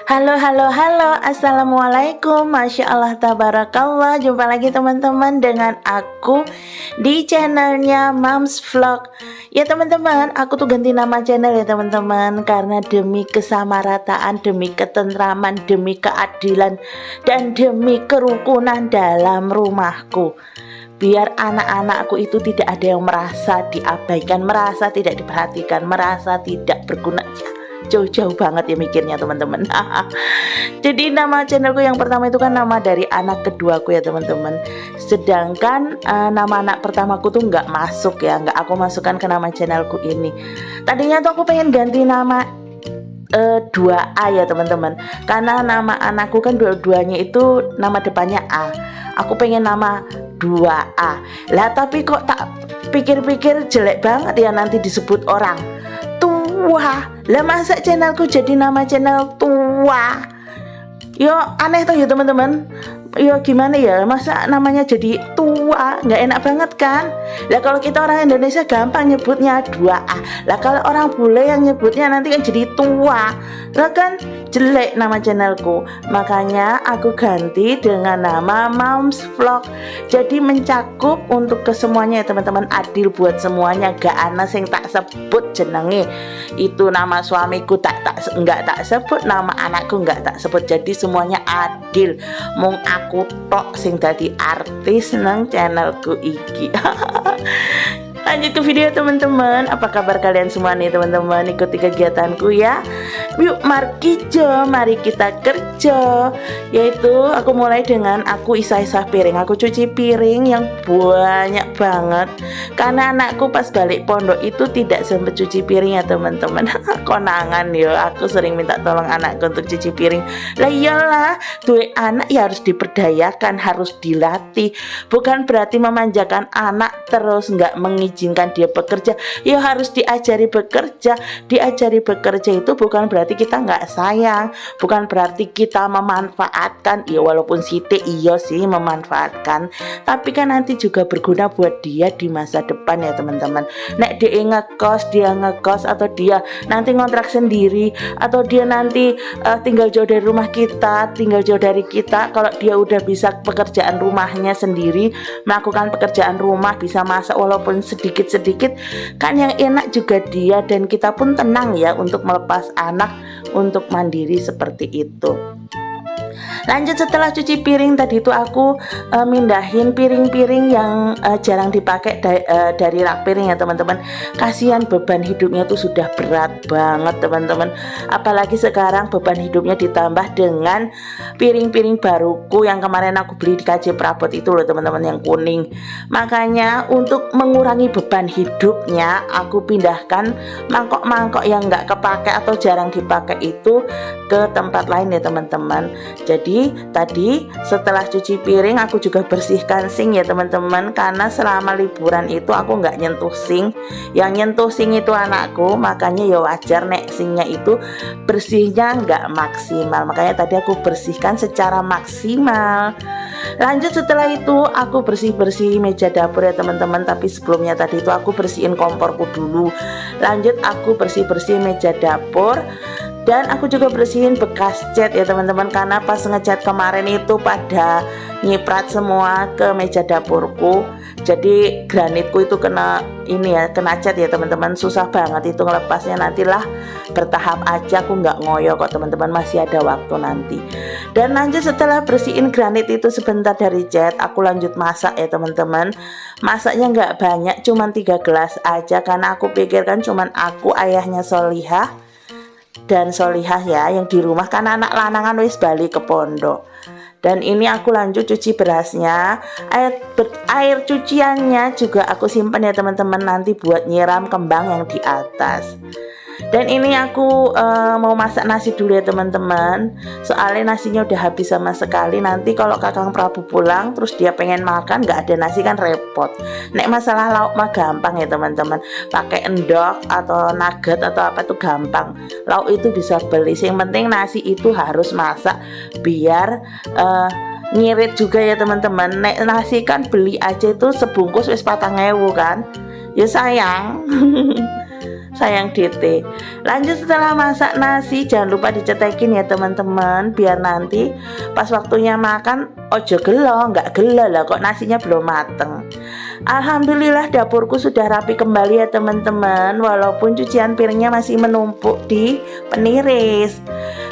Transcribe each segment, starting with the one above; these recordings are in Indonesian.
Halo, halo, halo, assalamualaikum, masya Allah, tabarakallah. Jumpa lagi teman-teman dengan aku di channelnya Moms Vlog. Ya teman-teman, aku tuh ganti nama channel ya teman-teman, karena demi kesamarataan, demi ketentraman, demi keadilan, dan demi kerukunan dalam rumahku. Biar anak-anakku itu tidak ada yang merasa diabaikan, merasa tidak diperhatikan, merasa tidak berguna. Jauh-jauh banget ya mikirnya teman-teman. Jadi nama channelku yang pertama itu kan nama dari anak keduaku ya teman-teman. Sedangkan nama anak pertamaku tuh nggak masuk ya, nggak aku masukkan ke nama channelku ini. Tadinya tuh aku pengen ganti nama 2A ya teman-teman, karena nama anakku kan dua-duanya itu nama depannya A. Aku pengen nama 2A lah, tapi kok tak pikir-pikir jelek banget ya nanti disebut orang tua. Lah masa channelku jadi nama channel tua? Yo aneh tuh ya teman-teman. Yo gimana ya, masa namanya jadi tua, nggak enak banget kan? Lah kalau kita orang Indonesia gampang nyebutnya 2A. Lah kalau orang bule yang nyebutnya nanti kan jadi tua, lah kan jelek nama channelku. Makanya aku ganti dengan nama Moms Vlog. Jadi mencakup untuk kesemuanya ya teman-teman, adil buat semuanya. Gak ana sing tak sebut jenenge. Itu nama suamiku nggak tak sebut, nama anakku nggak tak sebut. Jadi semuanya adil. Mung aku tok sing dadi artis nang channelku iki. Lanjut ke video teman-teman. Apa kabar kalian semua nih teman-teman? Ikuti kegiatanku ya. Yuk mari kita kerja. Yaitu aku mulai dengan aku isah-isah piring. Aku cuci piring yang banyak banget, karena anakku pas balik pondok itu tidak sempat cuci piring ya teman-teman. Konangan ya, aku sering minta tolong anakku untuk cuci piring. Lah iyalah, duwe anak ya harus diperdayakan, harus dilatih. Bukan berarti memanjakan anak terus nggak mengizinkan dia bekerja. Ya harus diajari bekerja. Diajari bekerja itu bukan berarti kita nggak sayang, bukan berarti kita memanfaatkan. Ya walaupun sithik iya sih memanfaatkan, tapi kan nanti juga berguna buat dia di masa depan ya teman-teman. Nek dia ngekos atau dia nanti ngontrak sendiri, atau dia nanti tinggal jauh dari rumah kita, tinggal jauh dari kita. Kalau dia udah bisa pekerjaan rumahnya sendiri, melakukan pekerjaan rumah, bisa masak walaupun sedikit-sedikit, kan yang enak juga dia, dan kita pun tenang ya untuk melepas anak untuk mandiri seperti itu. Lanjut, setelah cuci piring tadi itu aku mindahin piring-piring yang jarang dipakai dari rak piring ya teman-teman. Kasihan, beban hidupnya tuh sudah berat banget teman-teman. Apalagi sekarang beban hidupnya ditambah dengan piring-piring baruku yang kemarin aku beli di KJ Prabot itu loh teman-teman, yang kuning. Makanya untuk mengurangi beban hidupnya, aku pindahkan mangkok-mangkok yang nggak kepakai atau jarang dipakai itu ke tempat lain ya teman-teman. Jadi tadi setelah cuci piring aku juga bersihkan sink ya teman-teman, karena selama liburan itu aku nggak nyentuh sink. Yang nyentuh sink itu anakku, makanya ya wajar nek sinknya itu bersihnya nggak maksimal. Makanya tadi aku bersihkan secara maksimal. Lanjut, setelah itu aku bersih-bersih meja dapur ya teman-teman. Tapi sebelumnya tadi itu aku bersihin komporku dulu. Lanjut aku bersih-bersih meja dapur. Dan aku juga bersihin bekas cat ya teman-teman, karena pas ngecat kemarin itu pada nyiprat semua ke meja dapurku. Jadi granitku itu kena cat ya teman-teman. Susah banget itu ngelepasnya, nantilah bertahap aja, aku nggak ngoyo kok teman-teman, masih ada waktu nanti. Dan lanjut, setelah bersihin granit itu sebentar dari cat, aku lanjut masak ya teman-teman. Masaknya nggak banyak, cuman 3 gelas aja, karena aku pikirkan cuman aku, ayahnya Solihah dan Solihah ya yang di rumah, kan anak lanangan wis balik ke pondok. Dan ini aku lanjut cuci berasnya. Air cuciannya juga aku simpan ya teman-teman, nanti buat nyiram kembang yang di atas. Dan ini aku mau masak nasi dulu ya teman-teman, soalnya nasinya udah habis sama sekali. Nanti kalau Kakang Prabu pulang terus dia pengen makan nggak ada nasi kan repot. Nek masalah lauk mah gampang ya teman-teman, pakai endok atau nugget atau apa tuh gampang. Lauk itu bisa beli, yang penting nasi itu harus masak biar ngirit juga ya teman-teman. Nek nasi kan beli aja itu sebungkus wis 4.000 kan, ya sayang. sayang DT. Lanjut, setelah masak nasi jangan lupa dicetekin ya teman-teman, biar nanti pas waktunya makan ojo gelo, nggak gelo lah kok nasinya belum mateng. Alhamdulillah dapurku sudah rapi kembali ya teman-teman, walaupun cucian piringnya masih menumpuk di peniris.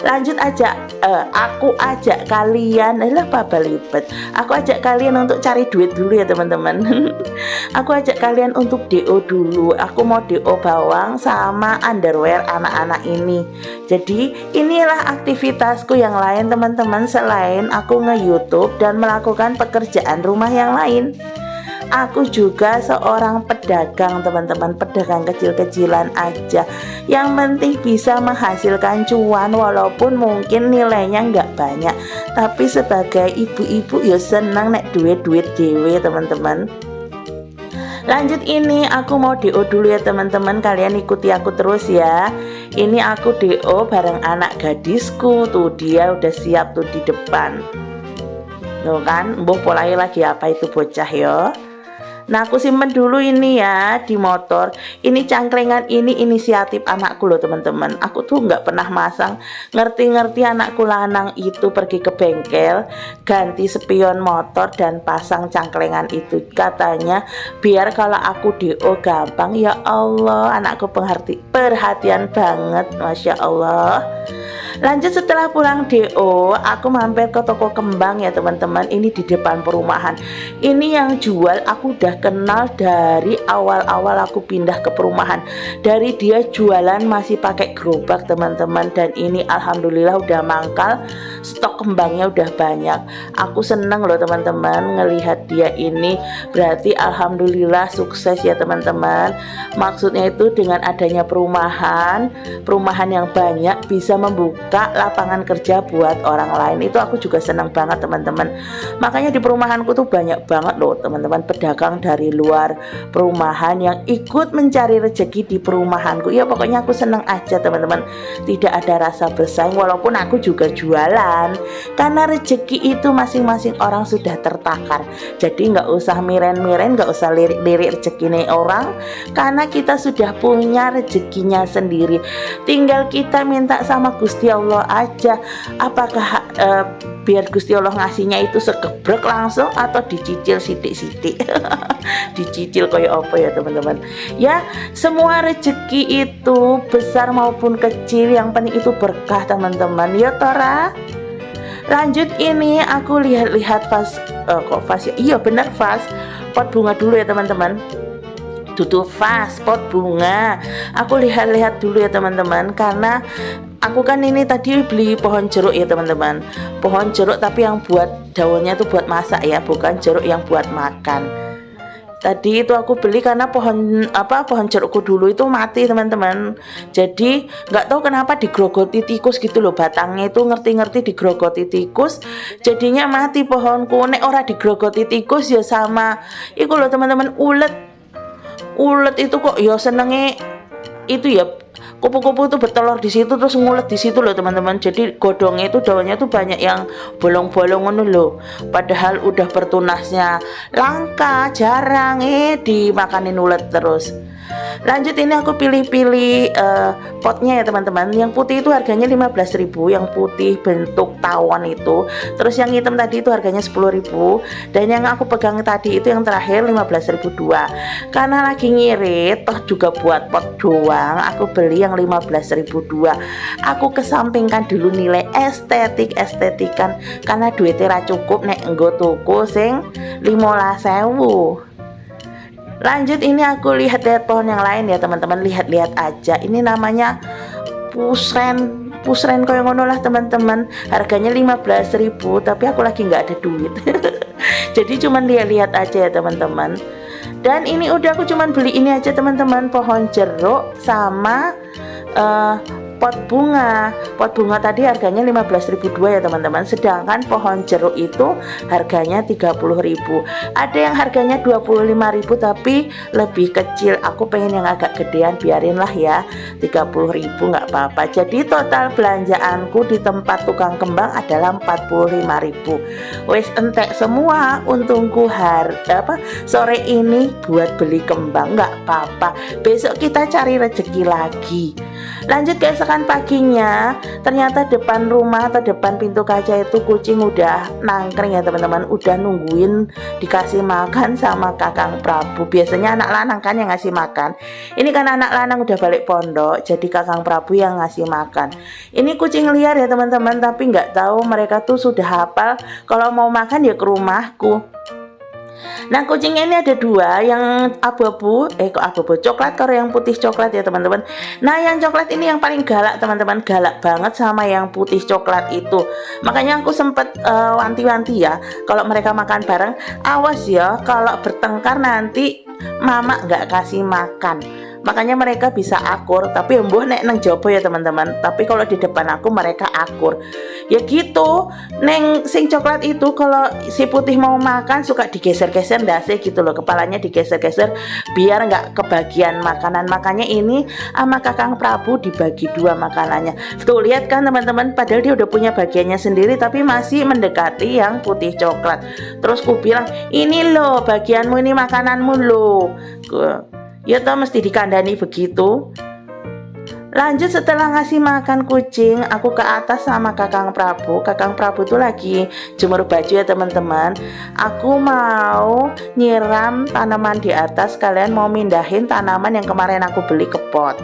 Lanjut aku ajak kalian, aku ajak kalian untuk cari duit dulu ya teman-teman. Aku ajak kalian untuk DO dulu. Aku mau DO bawang sama underwear anak-anak ini. Jadi inilah aktivitasku yang lain teman-teman, selain aku nge-YouTube dan melakukan pekerjaan rumah yang lain. Aku juga seorang pedagang teman-teman, pedagang kecil-kecilan aja, yang penting bisa menghasilkan cuan walaupun mungkin nilainya nggak banyak, tapi sebagai ibu-ibu ya senang nek duit-duit dewe teman-teman. Lanjut, ini aku mau DO dulu ya teman-teman, kalian ikuti aku terus ya. Ini aku DO bareng anak gadisku, tuh dia udah siap tuh di depan. Tuh kan, mbuh polai lagi apa itu bocah yo. Nah, aku simpen dulu ini ya di motor. Ini cangklengan, ini inisiatif anakku loh teman-teman. Aku tuh nggak pernah masang, ngerti-ngerti anakku lanang itu pergi ke bengkel, ganti spion motor dan pasang cangklengan itu. Katanya biar kalau aku DO gampang. Ya Allah, anakku perhatian banget, Masya Allah. Lanjut, setelah pulang DO aku mampir ke toko kembang ya teman-teman. Ini di depan perumahan. Ini yang jual aku udah kenal dari awal-awal aku pindah ke perumahan. Dari dia jualan masih pakai gerobak teman-teman, dan ini alhamdulillah udah mangkal, stok kembangnya udah banyak. Aku seneng loh teman-teman ngelihat dia ini, berarti alhamdulillah sukses ya teman-teman. Maksudnya itu dengan adanya perumahan yang banyak bisa membuka lapangan kerja buat orang lain. Itu aku juga senang banget teman-teman. Makanya di perumahanku tuh banyak banget loh teman-teman pedagang dari luar perumahan yang ikut mencari rezeki di perumahanku. Ya pokoknya aku senang aja teman-teman, tidak ada rasa bersaing walaupun aku juga jualan, karena rezeki itu masing-masing orang sudah tertakar. Jadi nggak usah miren-miren, nggak usah lirik-lirik rezeki orang, karena kita sudah punya rezekinya sendiri. Tinggal kita minta sama Gusti Allah aja, apakah biar Gusti Allah ngasihnya itu segebrek langsung atau dicicil sidik-sidik. Dicicil kayak apa ya teman-teman. Ya, semua rezeki itu besar maupun kecil, yang penting itu berkah teman-teman. Ya Tora. Lanjut, ini aku lihat-lihat vas, vas ya? Iya benar, vas pot bunga dulu ya teman-teman. Tutup vas, pot bunga. Aku lihat-lihat dulu ya teman-teman, karena aku kan ini tadi beli pohon jeruk ya teman-teman. Pohon jeruk tapi yang buat daunnya itu buat masak ya, bukan jeruk yang buat makan. Tadi itu aku beli karena pohon jerukku dulu itu mati teman-teman. Jadi nggak tahu kenapa digrogoti tikus gitu loh, batangnya itu ngerti-ngerti digrogoti tikus, jadinya mati pohonku. Nek ora digrogoti tikus ya sama iku loh teman-teman, ulet itu kok ya senenge itu ya, kupu-kupu itu bertelur di situ terus ngulet di situ loh teman-teman. Jadi godongnya itu daunnya tuh banyak yang bolong-bolong ngono loh. Padahal udah bertunasnya langka, jarang dimakanin ulet terus. Lanjut, ini aku pilih-pilih potnya ya teman-teman. Yang putih itu harganya 15.000, yang putih bentuk tawon itu. Terus yang hitam tadi itu harganya 10.000, dan yang aku pegang tadi itu yang terakhir 15.002. Karena lagi ngirit toh juga buat pot doang, aku beli yang 15.002. Aku kesampingkan dulu nilai estetikan, karena duitnya ra cukup nek nggo tuku sing 15.000. Lanjut, ini aku lihat pohon yang lain ya teman-teman, lihat-lihat aja. Ini namanya pusren kayak ngono lah teman-teman. Harganya 15.000, tapi aku lagi nggak ada duit. Jadi cuman lihat-lihat aja ya teman-teman. Dan ini udah aku cuman beli ini aja teman-teman, pohon jeruk sama pot bunga. Pot bunga tadi harganya 15.002 ya teman-teman, sedangkan pohon jeruk itu harganya 30.000. Ada yang harganya 25.000 tapi lebih kecil, aku pengen yang agak gedean, biarinlah ya 30.000 nggak apa-apa. Jadi total belanjaanku di tempat tukang kembang adalah 45.000. Wes entek semua, untungku sore ini buat beli kembang, nggak apa-apa, besok kita cari rezeki lagi. Lanjut keesokan paginya, ternyata depan rumah atau depan pintu kaca itu kucing udah nangkring ya teman-teman, udah nungguin dikasih makan sama Kakang Prabu. Biasanya anak lanang kan yang ngasih makan, ini kan anak lanang udah balik pondok, jadi Kakang Prabu yang ngasih makan. Ini kucing liar ya teman-teman, tapi nggak tahu mereka tuh sudah hafal kalau mau makan ya ke rumahku. Nah kucingnya ini ada dua, yang abu-abu, coklat, kalau yang putih coklat ya teman-teman. Nah yang coklat ini yang paling galak teman-teman, galak banget sama yang putih coklat itu. Makanya aku sempet wanti-wanti ya, kalau mereka makan bareng, awas ya kalau bertengkar nanti mama nggak kasih makan. Makanya mereka bisa akur, tapi embuh nek neng jopo ya teman-teman. Tapi kalau di depan aku mereka akur. Ya gitu, neng sing coklat itu kalau si putih mau makan suka digeser-geser ndase gitu loh, kepalanya digeser-geser biar nggak kebagian makanan. Makanya ini sama Kakang Prabu dibagi dua makanannya. Tuh lihat kan teman-teman, padahal dia udah punya bagiannya sendiri tapi masih mendekati yang putih coklat. Terus ku bilang, ini loh bagianmu, ini makananmu loh. Ya toh mesti dikandani begitu. Lanjut setelah ngasih makan kucing, aku ke atas sama Kakang Prabu. Kakang Prabu tuh lagi jemur baju ya teman-teman. Aku mau nyiram tanaman di atas, kalian mau mindahin tanaman yang kemarin aku beli ke pot.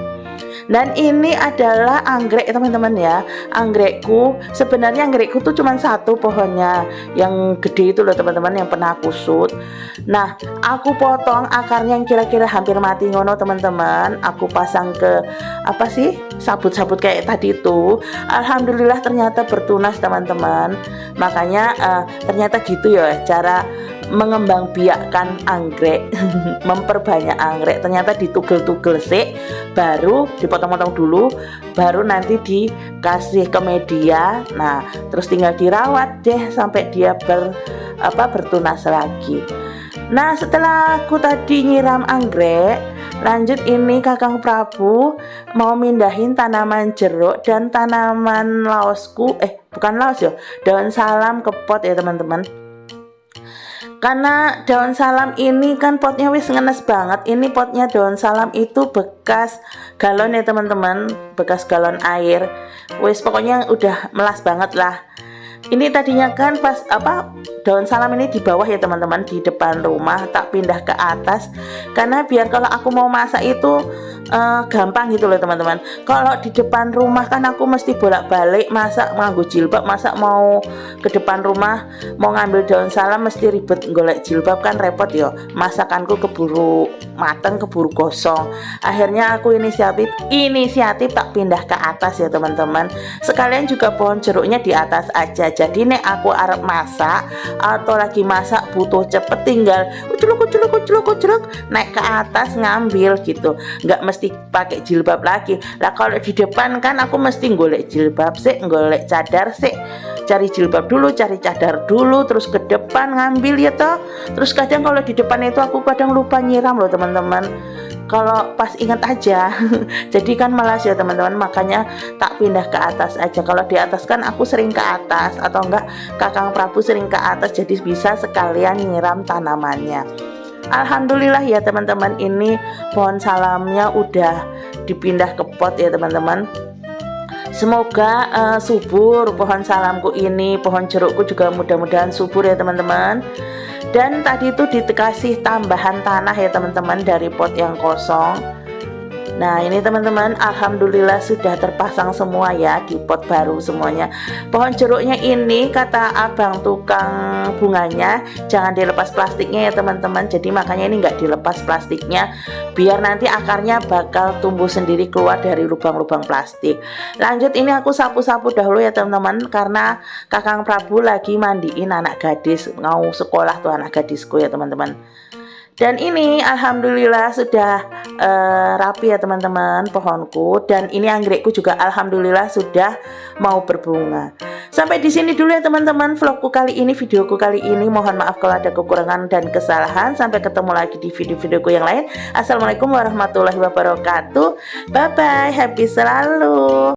Dan ini adalah anggrek teman-teman ya, anggrekku. Sebenarnya anggrekku tuh cuma satu pohonnya, yang gede itu loh teman-teman, yang pernah aku shoot. Nah aku potong akarnya yang kira-kira hampir mati ngono teman-teman. Aku pasang ke sabut-sabut kayak tadi itu. Alhamdulillah ternyata bertunas teman-teman. Makanya ternyata gitu ya cara mengembang biakkan anggrek. Memperbanyak anggrek, ternyata ditugel-tugel sih, baru dipotong-potong dulu, baru nanti dikasih ke media. Nah terus tinggal dirawat deh sampai dia bertunas lagi. Nah setelah aku tadi nyiram anggrek, lanjut ini Kakang Prabu mau mindahin tanaman jeruk dan tanaman laosku, bukan laos ya, daun salam ke pot ya teman-teman. Karena daun salam ini kan potnya wis ngenes banget. Ini potnya daun salam itu bekas galon ya teman-teman, bekas galon air. Wis pokoknya udah melas banget lah. Ini tadinya kan pas daun salam ini di bawah ya teman-teman, di depan rumah, tak pindah ke atas karena biar kalau aku mau masak itu gampang gitu loh teman-teman. Kalau di depan rumah kan aku mesti bolak-balik masak nganggo jilbab, masak mau ke depan rumah mau ngambil daun salam mesti ribet golek jilbab kan repot ya. Masakanku keburu mateng, keburu gosong. Akhirnya aku inisiatif tak pindah ke atas ya teman-teman. Sekalian juga pohon jeruknya di atas aja. Jadi nek aku arep masak atau lagi masak butuh cepet, tinggal uculuk naik ke atas ngambil gitu, nggak mesti pakai jilbab lagi lah. Kalau di depan kan aku mesti golek jilbab sih, golek cadar sih, cari jilbab dulu, cari cadar dulu, terus ke depan ngambil ya toh. Terus kadang kalau di depan itu aku kadang lupa nyiram loh teman-teman, kalau pas ingat aja. Jadi kan malas ya teman-teman, makanya tak pindah ke atas aja. Kalau di atas kan aku sering ke atas, atau enggak Kakang Prabu sering ke atas, jadi bisa sekalian nyiram tanamannya. Alhamdulillah ya teman-teman, ini pohon salamnya udah dipindah ke pot ya teman-teman. Semoga subur pohon salamku ini, pohon jerukku juga mudah-mudahan subur ya teman-teman. Dan tadi itu dikasih tambahan tanah ya teman-teman dari pot yang kosong. Nah ini teman-teman, alhamdulillah sudah terpasang semua ya di pot baru semuanya. Pohon jeruknya ini kata abang tukang bunganya jangan dilepas plastiknya ya teman-teman. Jadi makanya ini nggak dilepas plastiknya, biar nanti akarnya bakal tumbuh sendiri keluar dari lubang-lubang plastik. Lanjut ini aku sapu-sapu dahulu ya teman-teman, karena Kakang Prabu lagi mandiin anak gadis, mau sekolah tuh anak gadisku ya teman-teman. Dan ini alhamdulillah sudah rapi ya teman-teman pohonku, dan ini anggrekku juga alhamdulillah sudah mau berbunga. Sampai di sini dulu ya teman-teman vlogku kali ini, videoku kali ini. Mohon maaf kalau ada kekurangan dan kesalahan. Sampai ketemu lagi di video-videoku yang lain. Assalamualaikum warahmatullahi wabarakatuh. Bye bye, happy selalu.